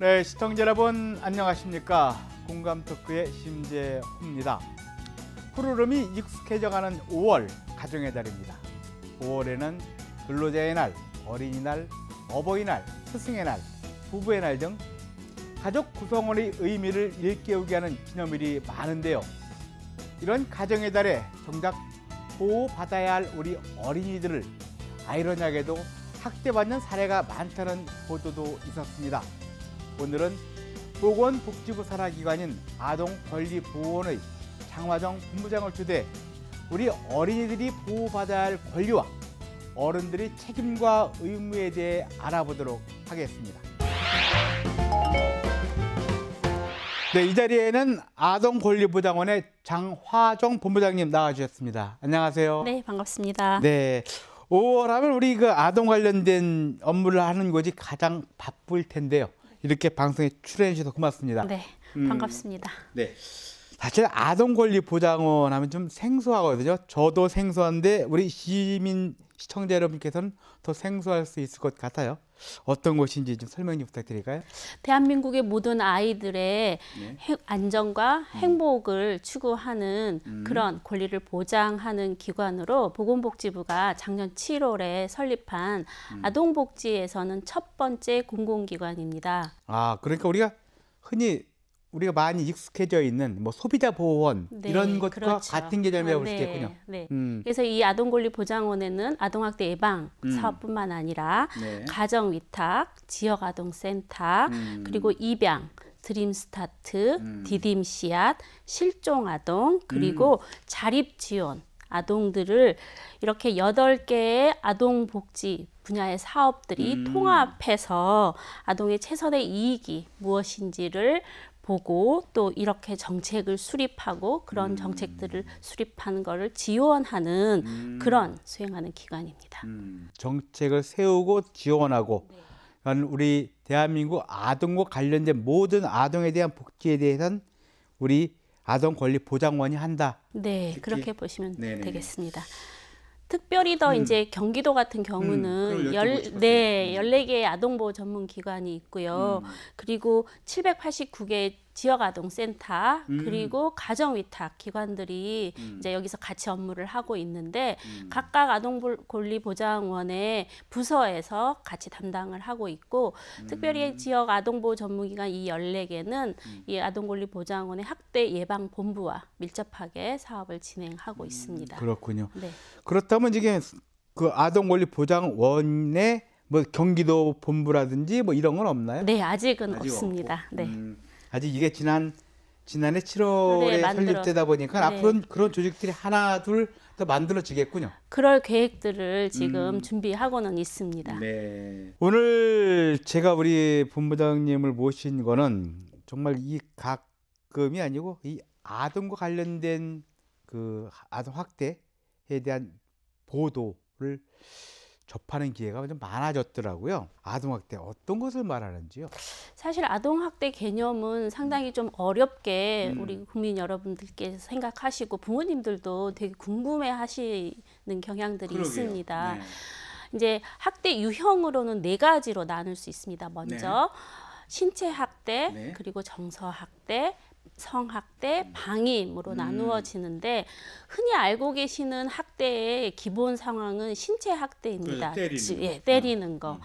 네, 시청자 여러분 안녕하십니까? 공감 토크의 심재호입니다. 푸르름이 익숙해져가는 5월 가정의 달입니다. 5월에는 근로자의 날, 어린이날, 어버이날, 스승의 날, 부부의 날 등 가족 구성원의 의미를 일깨우게 하는 기념일이 많은데요. 이런 가정의 달에 정작 보호받아야 할 우리 어린이들을 아이러니하게도 학대받는 사례가 많다는 보도도 있었습니다. 오늘은 보건복지부 산하기관인 아동권리보호원의 장화정 본부장을 주대 우리 어린이들이 보호받아야 할 권리와 어른들의 책임과 의무에 대해 알아보도록 하겠습니다. 네, 이 자리에는 아동권리보장원의 장화정 본부장님 나와주셨습니다. 안녕하세요. 네, 반갑습니다. 네, 5월 하면 우리 그 아동 관련된 업무를 하는 곳이 가장 바쁠 텐데요. 이렇게 방송에 출연해 주셔서 고맙습니다. 네, 반갑습니다. 네, 사실 아동권리보장원 하면 좀 생소하거든요. 저도 생소한데 우리 시청자 여러분께서는 더 생소할 수 있을 것 같아요. 어떤 곳인지 좀 설명 좀 부탁드릴까요? 대한민국의 모든 아이들의 안전과 행복을 추구하는 그런 권리를 보장하는 기관으로 보건복지부가 작년 7월에 설립한 아동복지에서는 첫 번째 공공기관입니다. 아, 그러니까 우리가 흔히 우리가 많이 익숙해져 있는 뭐 소비자 보호원 네, 이런 것과 그렇죠. 같은 개념이라고 볼 수 네, 있겠군요. 네. 그래서 이 아동권리보장원에는 아동학대 예방 사업뿐만 아니라 네. 가정위탁, 지역아동센터, 그리고 입양, 드림스타트, 디딤씨앗, 실종아동, 그리고 자립지원 아동들을 이렇게 8개의 아동복지 분야의 사업들이 통합해서 아동의 최선의 이익이 무엇인지를 보고 또 이렇게 정책을 수립하고 그런 정책들을 수립하는 것을 지원하는 그런 수행하는 기관입니다. 정책을 세우고 지원하고 우리 대한민국 아동과 관련된 모든 아동에 대한 복지에 대해서는 우리 아동권리보장원이 한다. 네, 특히, 그렇게 보시면 네네. 되겠습니다. 특별히 더 이제 경기도 같은 경우는 14개의 아동보호 전문 기관이 있고요. 그리고 789개 지역아동센터 그리고 가정위탁 기관들이 이제 여기서 같이 업무를 하고 있는데 각각 아동권리보장원의 부서에서 같이 담당을 하고 있고 특별히 지역 아동보호 전문기관 이 14개는 이 아동권리보장원의 학대 예방 본부와 밀접하게 사업을 진행하고 있습니다. 그렇군요. 네. 그렇다면 지금 그 아동권리보장원의 뭐 경기도 본부라든지 뭐 이런 건 없나요? 네, 아직은 아직 없습니다. 없고. 네. 아직 이게 지난해 7월에 네, 설립되다 보니까 네. 앞으로는 그런 조직들이 하나 둘 더 만들어지겠군요. 그럴 계획들을 지금 준비하고는 있습니다. 네. 오늘 제가 우리 본부장님을 모신 거는 정말 이 가끔이 아니고 이 아동과 관련된 그 아동 학대에 대한 보도를 접하는 기회가 좀 많아졌더라고요. 아동학대 어떤 것을 말하는지요? 사실 아동학대 개념은 상당히 좀 어렵게 우리 국민 여러분들께 생각하시고 부모님들도 되게 궁금해하시는 경향들이 그러게요. 있습니다. 네. 이제 학대 유형으로는 4가지로 나눌 수 있습니다. 먼저 신체 학대, 네. 그리고 정서 학대, 성학대, 방임으로 나누어지는데 흔히 알고 계시는 학대의 기본 상황은 신체 학대입니다. 때리는 거.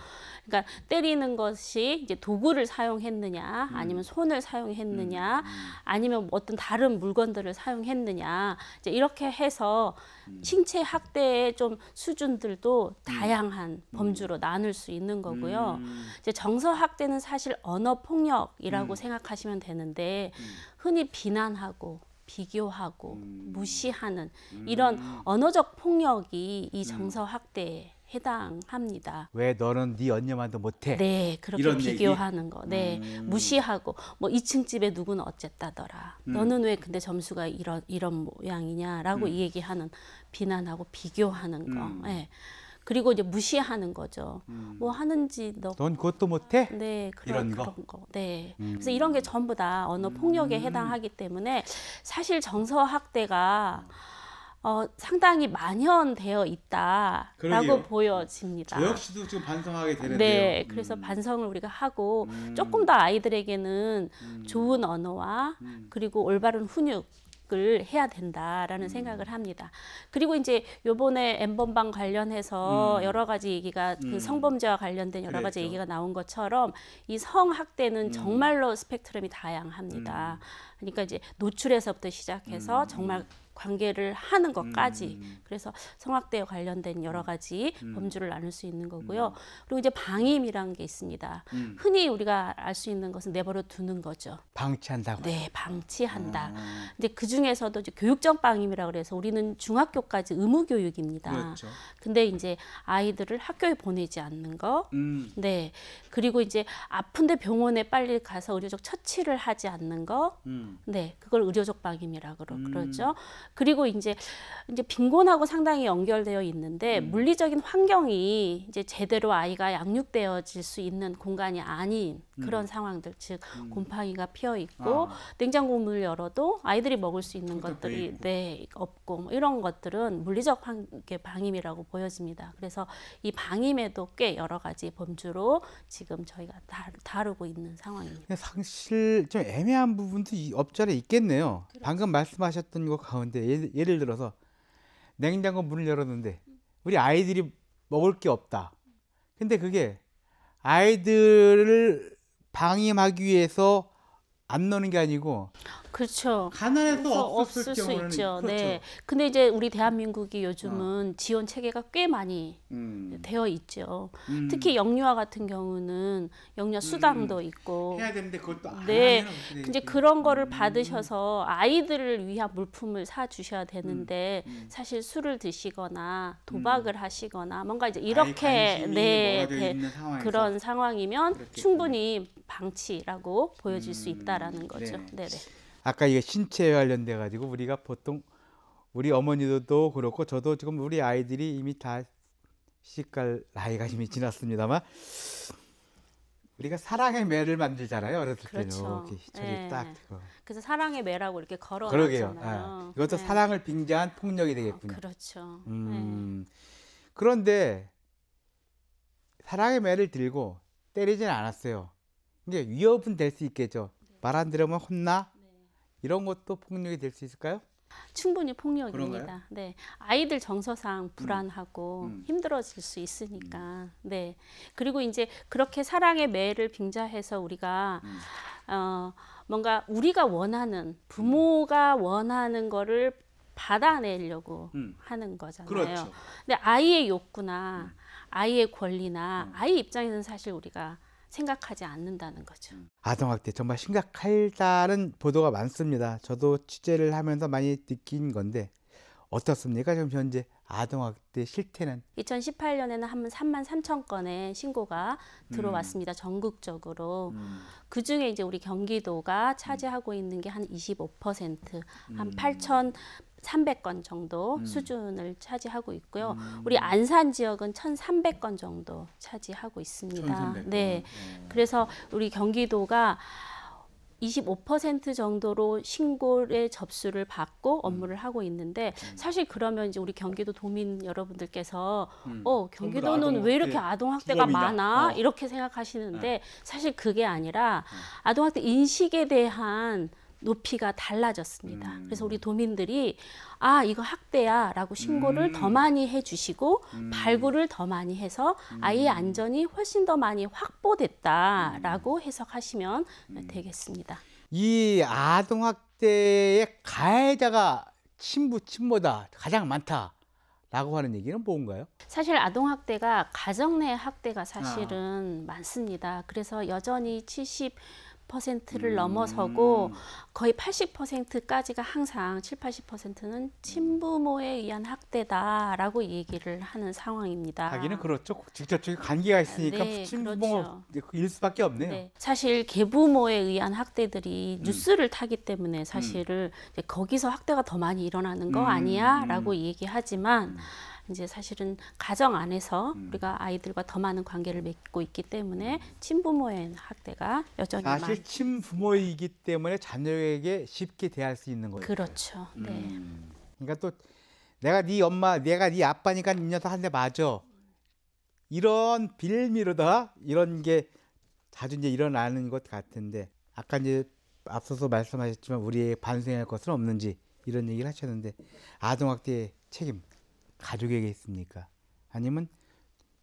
그러니까 때리는 것이 이제 도구를 사용했느냐, 아니면 손을 사용했느냐, 아니면 어떤 다른 물건들을 사용했느냐, 이제 이렇게 해서 신체 학대의 좀 수준들도 다양한 범주로 나눌 수 있는 거고요. 이제 정서 학대는 사실 언어 폭력이라고 생각하시면 되는데 흔히 비난하고 비교하고 무시하는 이런 언어적 폭력이 이 정서 학대에 해당합니다. 왜 너는 네 언니만도 못해? 네, 그렇게 이런 비교하는 얘기? 거. 네, 무시하고 뭐 2층 집에 누구는 어쨌다더라. 너는 왜 근데 점수가 이런 모양이냐라고 이 얘기하는 비난하고 비교하는 거. 네. 그리고 이제 무시하는 거죠. 뭐 하는지 넌 그것도 못해? 네, 이런 그런 거. 네. 그래서 이런 게 전부 다 언어 폭력에 해당하기 때문에 사실 정서 학대가 상당히 만연되어 있다라고 그러게요. 보여집니다. 저 역시도 지금 반성하게 되는데요. 네, 그래서 반성을 우리가 하고 조금 더 아이들에게는 좋은 언어와 그리고 올바른 훈육을 해야 된다라는 생각을 합니다. 그리고 이제 요번에 N번방 관련해서 여러 가지 얘기가 그 성범죄와 관련된 여러 가지 그랬죠. 얘기가 나온 것처럼 이 성학대는 정말로 스펙트럼이 다양합니다. 그러니까 이제 노출에서부터 시작해서 정말 관계를 하는 것까지 그래서 성학대에 관련된 여러 가지 범주를 나눌 수 있는 거고요. 그리고 이제 방임이라는 게 있습니다. 흔히 우리가 알 수 있는 것은 내버려 두는 거죠. 방치한다고. 네, 방치한다. 이제 그 중에서도 이제 교육적 방임이라고 그래서 우리는 중학교까지 의무 교육입니다. 그렇죠. 근데 이제 아이들을 학교에 보내지 않는 거, 네, 그리고 이제 아픈데 병원에 빨리 가서 의료적 처치를 하지 않는 거, 네, 그걸 의료적 방임이라고 그러죠. 그리고 이제 빈곤하고 상당히 연결되어 있는데 물리적인 환경이 이제 제대로 아이가 양육되어질 수 있는 공간이 아닌 그런 상황들, 즉 곰팡이가 피어 있고 냉장고 문을 열어도 아이들이 먹을 수 있는 것들이 네, 없고 뭐 이런 것들은 물리적 방임이라고 보여집니다. 그래서 이 방임에도 꽤 여러 가지 범주로 지금 저희가 다루고 있는 상황입니다. 사실 좀 애매한 부분도 없지 않아 있겠네요. 그렇죠. 방금 말씀하셨던 것 가운데 예를 들어서 냉장고 문을 열었는데 우리 아이들이 먹을 게 없다. 근데 그게 아이들을 방임하기 위해서 안 넣는 게 아니고 그렇죠. 가난해서 없을 수 경우는 있죠. 그렇죠. 네. 근데 이제 우리 대한민국이 요즘은 지원 체계가 꽤 많이 되어 있죠. 특히 영유아 같은 경우는 영유아 수당도 있고. 해야 되는데 그것도 안 네. 하면 어떻게 이제 되겠지? 그런 거를 받으셔서 아이들을 위한 물품을 사 주셔야 되는데 사실 술을 드시거나 도박을 하시거나 뭔가 이제 이렇게 관심이 네, 멀어져 있는 상황에서 그런 상황이면 그렇겠군요. 충분히 방치라고 보여질 수 있다라는 거죠. 네. 네, 네. 아까 이게 신체에 관련돼 가지고 우리가 보통 우리 어머니들도 그렇고 저도 지금 우리 아이들이 이미 다 시집갈 나이가 이미 지났습니다만 우리가 사랑의 매를 만들잖아요. 어렸을 그렇죠. 때는 저기 네. 딱 그거. 그래서 사랑의 매라고 이렇게 그러게요. 걸어놨잖아요. 이것도 네. 사랑을 빙자한 폭력이 되겠군요. 그렇죠. 그런데 사랑의 매를 들고 때리진 않았어요. 이게 위협은 될 수 있겠죠. 말 안 들으면 혼나? 이런 것도 폭력이 될 수 있을까요? 충분히 폭력입니다. 그런가요? 네, 아이들 정서상 불안하고 힘들어질 수 있으니까. 네, 그리고 이제 그렇게 사랑의 매를 빙자해서 우리가 뭔가 우리가 원하는 부모가 원하는 거를 받아내려고 하는 거잖아요. 그렇죠. 근데 아이의 욕구나 아이의 권리나 아이 입장에서는 사실 우리가 생각하지 않는다는 거죠. 아동학대 정말 심각하다는 보도가 많습니다. 저도 취재를 하면서 많이 느낀 건데 어떻습니까? 지금 현재 아동학대 실태는? 2018년에는 한 33,000건의 신고가 들어왔습니다. 전국적으로. 그 중에 이제 우리 경기도가 차지하고 있는 게 한 25%, 한 8,300건 정도 수준을 차지하고 있고요. 우리 안산 지역은 1,300건 정도 차지하고 있습니다. 1,300건. 네. 그래서 우리 경기도가 25% 정도로 신고의 접수를 받고 업무를 하고 있는데 사실 그러면 이제 우리 경기도 도민 여러분들께서 경기도는 왜 이렇게 아동학대가 주범이다. 많아? 이렇게 생각하시는데 사실 그게 아니라 아동학대 인식에 대한 높이가 달라졌습니다. 그래서 우리 도민들이 아 이거 학대야 라고 신고를 더 많이 해주시고 발굴을 더 많이 해서 아이의 안전이 훨씬 더 많이 확보됐다 라고 해석하시면 되겠습니다. 이 아동학대의 가해자가 친부다 가장 많다라고 하는 얘기는 뭔가요? 사실 아동학대가 가정 내 학대가 사실은 많습니다. 그래서 여전히 70%를 넘어서고 거의 80%까지가 항상 80%는 친부모에 의한 학대다라고 얘기를 하는 상황입니다. 하기는 그렇죠. 직접적인 관계가 있으니까 네, 친부모일 그렇죠. 수밖에 없네요. 네. 사실 계부모에 의한 학대들이 뉴스를 타기 때문에 사실은 이제 거기서 학대가 더 많이 일어나는 거 아니야라고 얘기하지만 이제 사실은 가정 안에서 우리가 아이들과 더 많은 관계를 맺고 있기 때문에 친부모의 학대가 여전히 사실 친부모이기 때문에 자녀에게 쉽게 대할 수 있는 거죠. 그렇죠. 네. 그러니까 또 내가 네 엄마, 내가 네 아빠니까 이 녀석 한 대 맞아. 이런 빌미로다 이런 게 자주 이제 일어나는 것 같은데, 아까 이제 앞서서 말씀하셨지만 우리의 반성할 것은 없는지 이런 얘기를 하셨는데, 아동학대의 책임 가족에게 있습니까? 아니면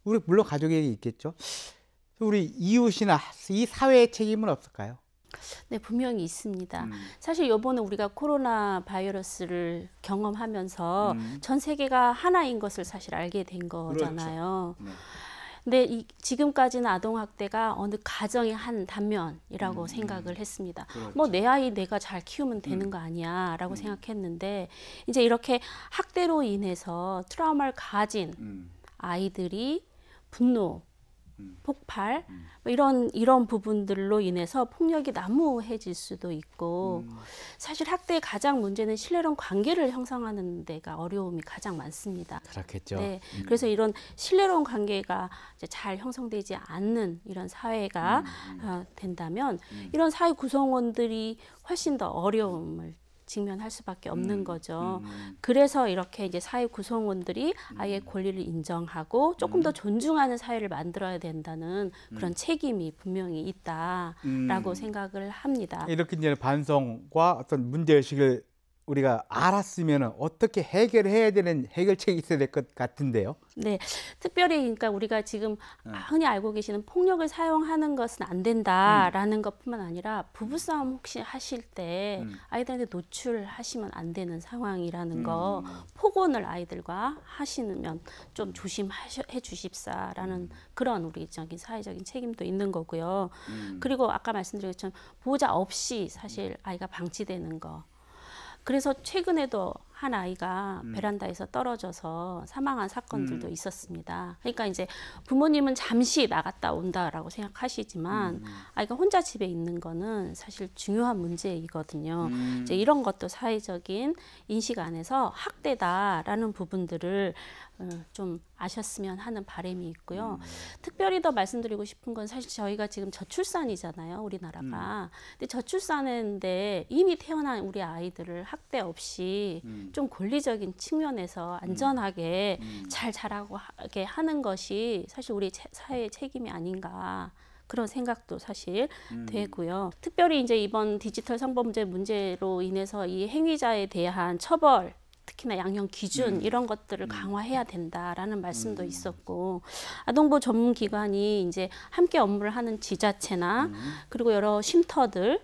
우리 물론 가족에게 있겠죠. 우리 이웃이나 이 사회의 책임은 없을까요? 네, 분명히 있습니다. 사실 요번에 우리가 코로나 바이러스를 경험하면서 전 세계가 하나인 것을 사실 알게 된 거잖아요. 그렇죠. 네. 근데 지금까지는 아동학대가 어느 가정의 한 단면이라고 생각을 했습니다. 그렇죠. 뭐 내 아이 내가 잘 키우면 되는 거 아니야 라고 생각했는데, 이제 이렇게 학대로 인해서 트라우마를 가진 아이들이 분노, 폭발, 뭐 이런 부분들로 인해서 폭력이 난무해질 수도 있고, 사실 학대의 가장 문제는 신뢰론 관계를 형성하는 데가 어려움이 가장 많습니다. 그렇겠죠. 네, 그래서 이런 신뢰론 관계가 이제 잘 형성되지 않는 이런 사회가 된다면 이런 사회 구성원들이 훨씬 더 어려움을 직면할 수밖에 없는 거죠. 그래서 이렇게 이제 사회 구성원들이 아이의 권리를 인정하고 조금 더 존중하는 사회를 만들어야 된다는 그런 책임이 분명히 있다라고 생각을 합니다. 이렇게 이제 반성과 어떤 문제의식을 우리가 알았으면 어떻게 해결해야 되는 해결책이 있어야 될 것 같은데요. 네, 특별히 그러니까 우리가 지금 흔히 알고 계시는 폭력을 사용하는 것은 안 된다라는 것뿐만 아니라 부부싸움 혹시 하실 때 아이들한테 노출하시면 안 되는 상황이라는 거, 폭언을 아이들과 하시면 좀 조심해 주십사라는 그런 우리적인 사회적인 책임도 있는 거고요. 그리고 아까 말씀드린 것처럼 보호자 없이 사실 아이가 방치되는 거. 그래서 최근에도 한 아이가 베란다에서 떨어져서 사망한 사건들도 있었습니다. 그러니까 이제 부모님은 잠시 나갔다 온다라고 생각하시지만 아이가 혼자 집에 있는 거는 사실 중요한 문제이거든요. 이제 이런 것도 사회적인 인식 안에서 학대다라는 부분들을 좀 아셨으면 하는 바람이 있고요. 특별히 더 말씀드리고 싶은 건 사실 저희가 지금 저출산이잖아요, 우리나라가. 근데 저출산인데 이미 태어난 우리 아이들을 학대 없이 좀 권리적인 측면에서 안전하게 잘 자라게 하는 것이 사실 우리 사회의 책임이 아닌가. 그런 생각도 사실 되고요. 특별히 이제 이번 디지털 성범죄 문제로 인해서 이 행위자에 대한 처벌, 특히나 양형 기준 이런 것들을 강화해야 된다라는 말씀도 있었고, 아동보호 전문기관이 이제 함께 업무를 하는 지자체나 그리고 여러 쉼터들,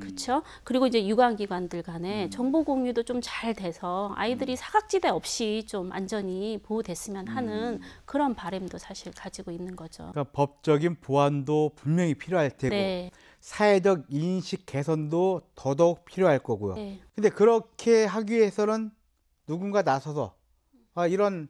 그렇죠. 그리고 이제 유관기관들 간에 정보 공유도 좀 잘 돼서 아이들이 사각지대 없이 좀 안전히 보호됐으면 하는 그런 바람도 사실 가지고 있는 거죠. 그러니까 법적인 보완도 분명히 필요할 테고, 네. 사회적 인식 개선도 더더욱 필요할 거고요. 네. 근데 그렇게 하기 위해서는 누군가 나서서 이런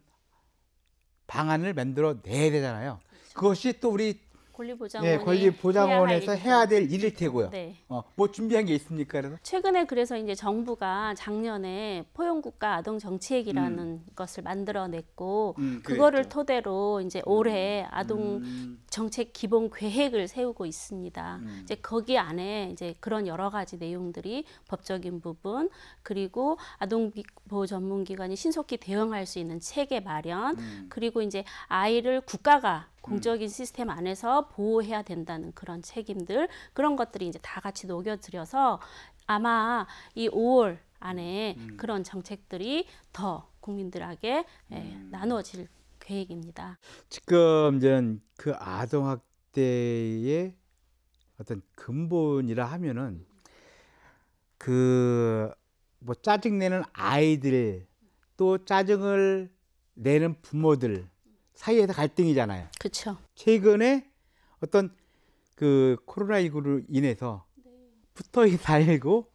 방안을 만들어 내야 되잖아요. 그것이 또 우리 권리보장원에서 해야 될 일일 테고요. 네. 뭐 준비한 게 있습니까? 그래서 최근에 그래서 이제 정부가 작년에 포용국가 아동정책이라는 것을 만들어냈고, 그거를 토대로 이제 올해 아동 정책 기본 계획을 세우고 있습니다. 이제 거기 안에 이제 그런 여러 가지 내용들이 법적인 부분, 그리고 아동보호 전문기관이 신속히 대응할 수 있는 체계 마련, 그리고 이제 아이를 국가가 공적인 시스템 안에서 보호해야 된다는 그런 책임들, 그런 것들이 이제 다 같이 녹여들여서 아마 이 5월 안에 그런 정책들이 더 국민들에게 나누어질 계획입니다. 지금 이제 그 아동학대의 어떤 근본이라 하면은 그 뭐 짜증내는 아이들, 또 짜증을 내는 부모들 사이에서 갈등이잖아요. 그렇죠. 최근에 어떤 그 코로나19로 인해서 붙어 살고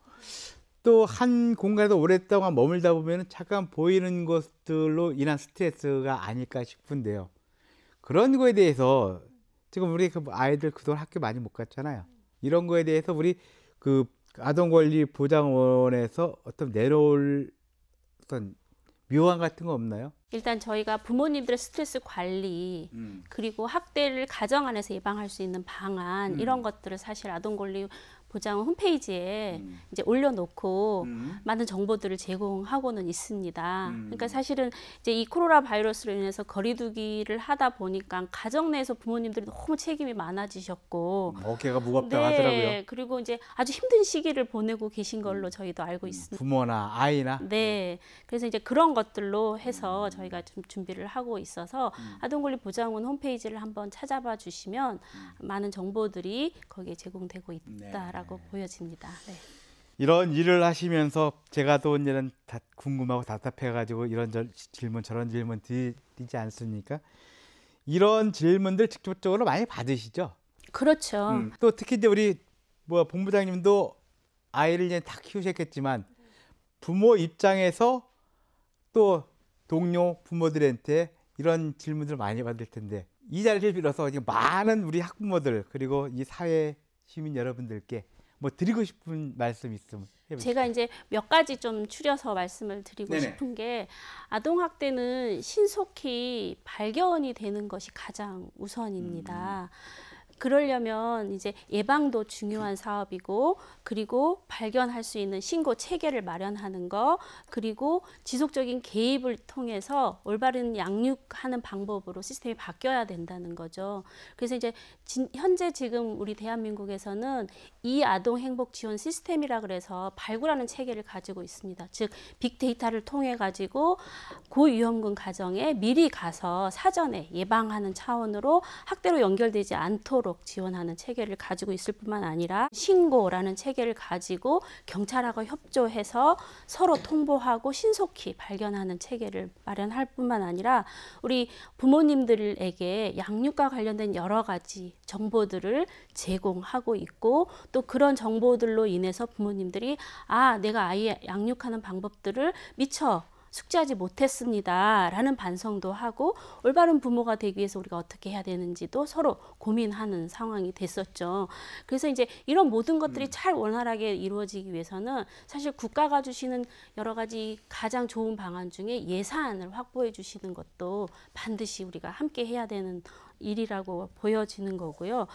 또 한 공간에서 오랫동안 머물다 보면 잠깐 보이는 것들로 인한 스트레스가 아닐까 싶은데요. 그런 거에 대해서 지금 우리 그 아이들 그동안 학교 많이 못 갔잖아요. 이런 거에 대해서 우리 그 아동권리보장원에서 어떤 내놓을 어떤 묘안 같은 거 없나요? 일단 저희가 부모님들의 스트레스 관리 그리고 학대를 가정 안에서 예방할 수 있는 방안 이런 것들을 사실 아동권리보장 홈페이지에 이제 올려놓고 많은 정보들을 제공하고는 있습니다. 그러니까 사실은 이제 이 코로나 바이러스로 인해서 거리두기를 하다 보니까 가정 내에서 부모님들이 너무 책임이 많아지셨고 어깨가 무겁다고 네, 하더라고요. 그리고 이제 아주 힘든 시기를 보내고 계신 걸로 저희도 알고 있습니다. 부모나 아이나. 네, 그래서 이제 그런 것들로 해서 저희가 좀 준비를 하고 있어서 아동권리보장원 홈페이지를 한번 찾아봐 주시면 많은 정보들이 거기에 제공되고 있다라고 보여집니다. 네. 이런 일을 하시면서 제가 또 이제는 궁금하고 답답해가지고 이런 질문 저런 질문 드리지 않습니까? 이런 질문들 직접적으로 많이 받으시죠? 그렇죠. 또 특히 이제 우리 본부장님도 아이를 이제 다 키우셨겠지만 부모 입장에서 또 동료 부모들한테 이런 질문들을 많이 받을 텐데 이 자리를 빌어서 많은 우리 학부모들 그리고 이 사회 시민 여러분들께 뭐 드리고 싶은 말씀 있으면 해보시죠. 제가 이제 몇 가지 좀 추려서 말씀을 드리고 네네. 싶은 게 아동학대는 신속히 발견이 되는 것이 가장 우선입니다. 그러려면 이제 예방도 중요한 사업이고 그리고 발견할 수 있는 신고 체계를 마련하는 거 그리고 지속적인 개입을 통해서 올바른 양육하는 방법으로 시스템이 바뀌어야 된다는 거죠. 그래서 이제 현재 지금 우리 대한민국에서는 이 아동 행복 지원 시스템이라 그래서 발굴하는 체계를 가지고 있습니다. 즉 빅데이터를 통해 가지고 고위험군 가정에 미리 가서 사전에 예방하는 차원으로 학대로 연결되지 않도록 지원하는 체계를 가지고 있을 뿐만 아니라 신고라는 체계를 가지고 경찰하고 협조해서 서로 통보하고 신속히 발견하는 체계를 마련할 뿐만 아니라 우리 부모님들에게 양육과 관련된 여러 가지 정보들을 제공하고 있고 또 그런 정보들로 인해서 부모님들이 내가 아이 양육하는 방법들을 미처 숙지하지 못했습니다 라는 반성도 하고 올바른 부모가 되기 위해서 우리가 어떻게 해야 되는지도 서로 고민하는 상황이 됐었죠. 그래서 이제 이런 모든 것들이 잘 원활하게 이루어지기 위해서는 사실 국가가 주시는 여러 가지 가장 좋은 방안 중에 예산을 확보해 주시는 것도 반드시 우리가 함께 해야 되는 일이라고 보여지는 거고요.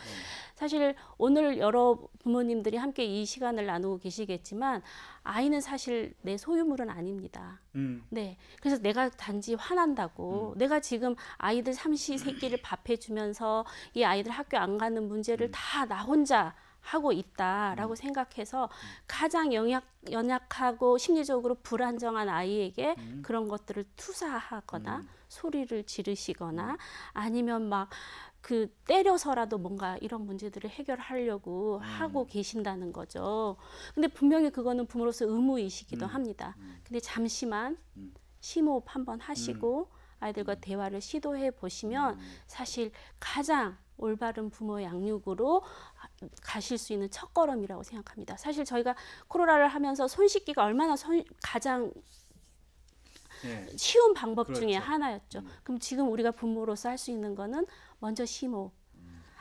사실 오늘 여러 부모님들이 함께 이 시간을 나누고 계시겠지만 아이는 사실 내 소유물은 아닙니다. 네, 그래서 내가 단지 화난다고 내가 지금 아이들 삼시세끼를 밥해주면서 이 아이들 학교 안 가는 문제를 다 나 혼자 하고 있다라고 생각해서 가장 연약하고 심리적으로 불안정한 아이에게 그런 것들을 투사하거나 소리를 지르시거나 아니면 막 때려서라도 뭔가 이런 문제들을 해결하려고 하고 계신다는 거죠. 근데 분명히 그거는 부모로서 의무이시기도 합니다. 근데 잠시만 심호흡 한번 하시고 아이들과 대화를 시도해 보시면 사실 가장 올바른 부모 양육으로 가실 수 있는 첫걸음이라고 생각합니다. 사실 저희가 코로나를 하면서 손 씻기가 얼마나 가장 쉬운 방법 중에 하나였죠. 그럼 지금 우리가 부모로서 할 수 있는 거는 먼저 심호흡.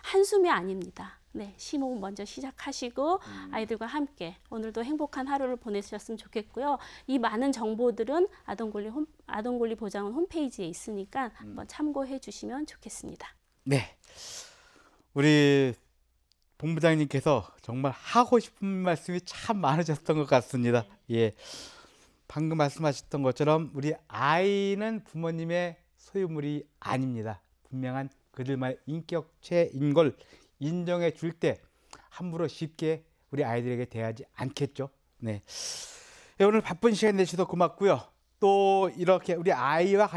한숨이 아닙니다. 네, 심호흡 먼저 시작하시고 아이들과 함께 오늘도 행복한 하루를 보내셨으면 좋겠고요. 이 많은 정보들은 아동권리보장원 홈페이지에 있으니까 한번 참고해 주시면 좋겠습니다. 네, 우리 본부장님께서 정말 하고 싶은 말씀이 참 많으셨던 것 같습니다. 예, 방금 말씀하셨던 것처럼 우리 아이는 부모님의 소유물이 아닙니다. 분명한 그들만의 인격체인 걸 인정해 줄 때 함부로 쉽게 우리 아이들에게 대하지 않겠죠. 네, 오늘 바쁜 시간 내주셔서 고맙고요. 또 이렇게 우리 아이와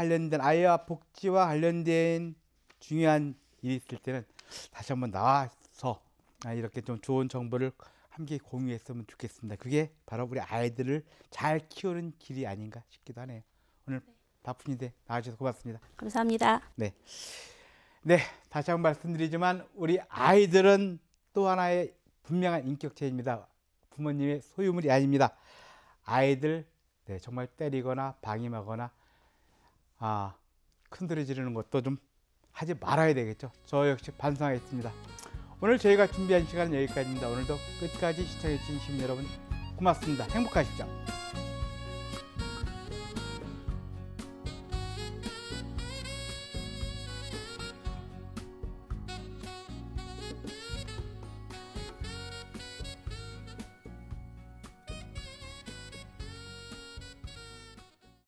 복지와 관련된 중요한 일이 있을 때는 다시 한번 나와서 이렇게 좀 좋은 정보를 함께 공유했으면 좋겠습니다. 그게 바로 우리 아이들을 잘 키우는 길이 아닌가 싶기도 하네요. 오늘 바쁜인데 나와주셔서 고맙습니다. 감사합니다. 네, 다시 한번 말씀드리지만 우리 아이들은 또 하나의 분명한 인격체입니다. 부모님의 소유물이 아닙니다. 아이들 정말 때리거나 방임하거나 큰소리 지르는 것도 좀 하지 말아야 되겠죠. 저 역시 반성하겠습니다. 오늘 저희가 준비한 시간은 여기까지입니다. 오늘도 끝까지 시청해 주신 시민 여러분 고맙습니다. 행복하십시오.